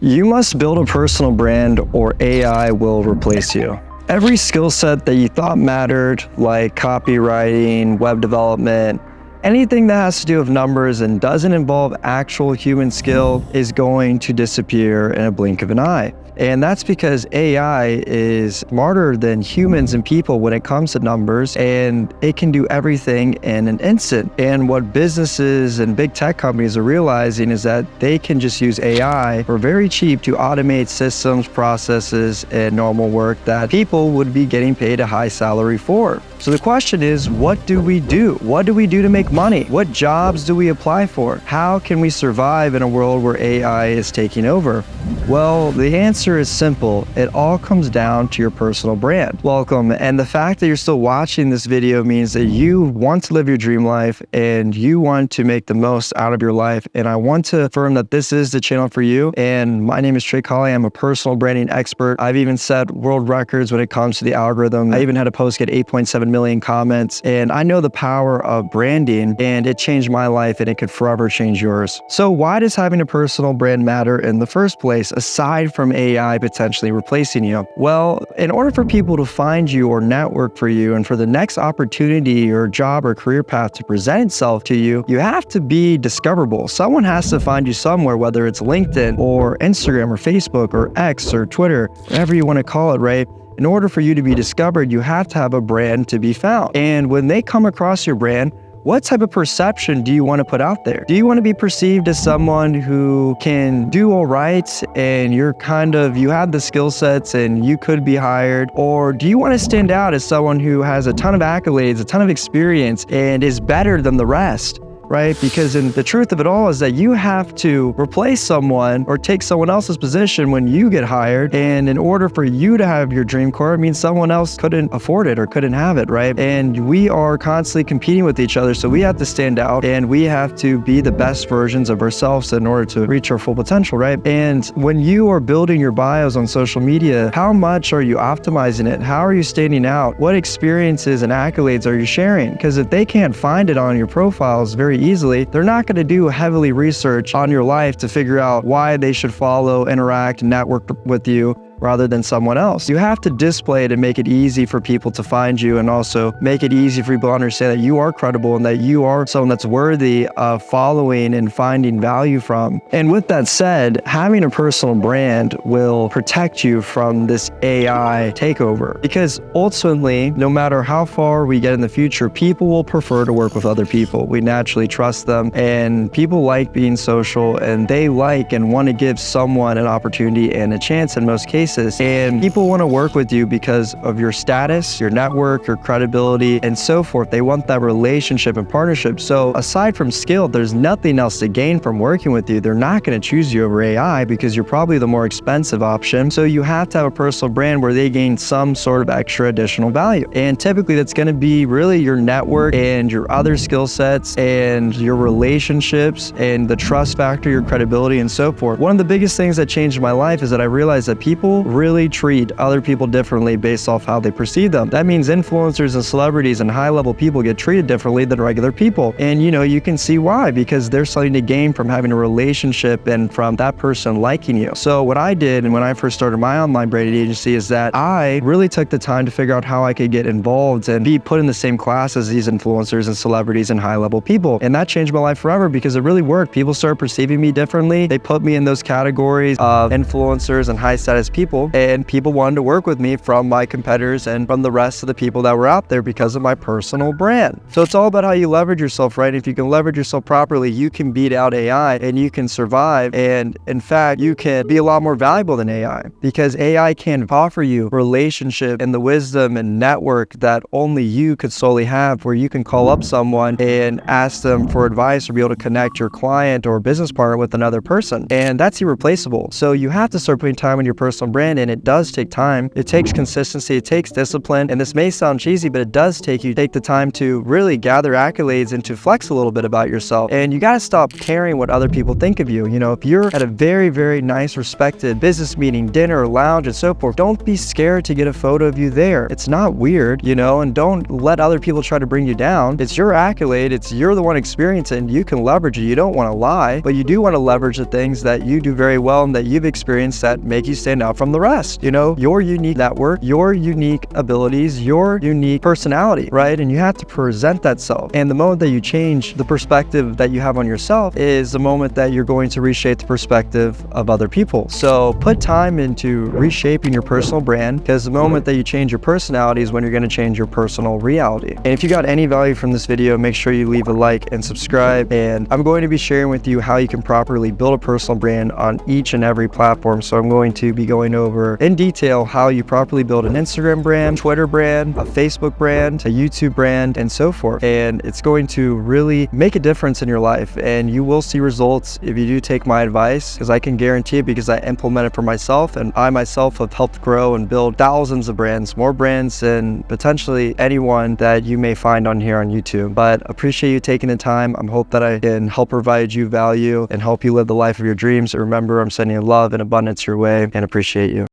You must build a personal brand or AI will replace you. Every skill set that you thought mattered, like copywriting, web development, anything that has to do with numbers and doesn't involve actual human skill is going to disappear in a blink of an eye. And that's because AI is smarter than humans and people when it comes to numbers, and it can do everything in an instant. And what businesses and big tech companies are realizing is that they can just use AI for very cheap to automate systems, processes, and normal work that people would be getting paid a high salary for. So the question is, what do we do? What do we do to make money? What jobs do we apply for? How can we survive in a world where AI is taking over? Well, the answer is simple. It all comes down to your personal brand. Welcome, and the fact that you're still watching this video means that you want to live your dream life and you want to make the most out of your life. And I want to affirm that this is the channel for you. And my name is Trey Colley. I'm a personal branding expert. I've even set world records when it comes to the algorithm. I even had a post get 8.7 million comments, and I know the power of branding, and it changed my life and it could forever change yours. So why does having a personal brand matter in the first place, aside from AI potentially replacing you? Well, in order for people to find you or network for you, and for the next opportunity or job or career path to present itself to you, you have to be discoverable. Someone has to find you somewhere, whether it's LinkedIn or Instagram or Facebook or X or Twitter, whatever you want to call it, right? In order for you to be discovered, you have to have a brand to be found. And when they come across your brand, what type of perception do you want to put out there? Do you want to be perceived as someone who can do all right and you have the skill sets and you could be hired? Or do you want to stand out as someone who has a ton of accolades, a ton of experience, and is better than the rest? Right? Because the truth of it all is that you have to replace someone or take someone else's position when you get hired. And in order for you to have your dream car, it means someone else couldn't afford it or couldn't have it, right? And we are constantly competing with each other. So we have to stand out and we have to be the best versions of ourselves in order to reach our full potential, right? And when you are building your bios on social media, how much are you optimizing it? How are you standing out? What experiences and accolades are you sharing? Because if they can't find it on your profiles very easily, they're not going to do heavily research on your life to figure out why they should follow, interact, network with you rather than someone else. You have to display it and make it easy for people to find you, and also make it easy for people to understand that you are credible and that you are someone that's worthy of following and finding value from. And with that said, having a personal brand will protect you from this AI takeover, because ultimately, no matter how far we get in the future, people will prefer to work with other people. We naturally trust them, and people like being social, and they like and want to give someone an opportunity and a chance in most cases. And people want to work with you because of your status, your network, your credibility, and so forth. They want that relationship and partnership. So aside from skill, there's nothing else to gain from working with you. They're not going to choose you over AI because you're probably the more expensive option. So you have to have a personal brand where they gain some sort of extra additional value. And typically that's going to be really your network and your other skill sets and your relationships and the trust factor, your credibility, and so forth. One of the biggest things that changed my life is that I realized that people really treat other people differently based off how they perceive them. That means influencers and celebrities and high-level people get treated differently than regular people. And you can see why, because there's something to gain from having a relationship and from that person liking you. So what I did, and when I first started my online branding agency, is that I really took the time to figure out how I could get involved and be put in the same class as these influencers and celebrities and high-level people. And that changed my life forever because it really worked. People started perceiving me differently. They put me in those categories of influencers and high-status people, and people wanted to work with me from my competitors and from the rest of the people that were out there because of my personal brand. So it's all about how you leverage yourself, right? If you can leverage yourself properly, you can beat out AI and you can survive. And in fact, you can be a lot more valuable than AI, because AI can offer you relationship and the wisdom and network that only you could solely have, where you can call up someone and ask them for advice or be able to connect your client or business partner with another person. And that's irreplaceable. So you have to start putting time in your personal brand, and it does take time. It takes consistency, it takes discipline, and this may sound cheesy, but it does take the time to really gather accolades and to flex a little bit about yourself. And you gotta stop caring what other people think of you. You know, if you're at a very, very nice, respected business meeting, dinner, lounge, and so forth, don't be scared to get a photo of you there. It's not weird, you know, and don't let other people try to bring you down. It's your accolade, you're the one experiencing it, and you can leverage it. You don't want to lie, but you do want to leverage the things that you do very well and that you've experienced that make you stand out from the rest. You know, your unique network, your unique abilities, your unique personality, right? And you have to present that self. And the moment that you change the perspective that you have on yourself is the moment that you're going to reshape the perspective of other people. So put time into reshaping your personal brand, because the moment that you change your personality is when you're going to change your personal reality. And if you got any value from this video, make sure you leave a like and subscribe. And I'm going to be sharing with you how you can properly build a personal brand on each and every platform. So I'm going to be going over in detail how you properly build an Instagram brand, Twitter brand, a Facebook brand, a YouTube brand, and so forth. And it's going to really make a difference in your life, and you will see results if you do take my advice, because I can guarantee it, because I implement it for myself, and I myself have helped grow and build thousands of brands, more brands than potentially anyone that you may find on here on YouTube. But appreciate you taking the time. I hope that I can help provide you value and help you live the life of your dreams. Remember, I'm sending love and abundance your way, and appreciate you.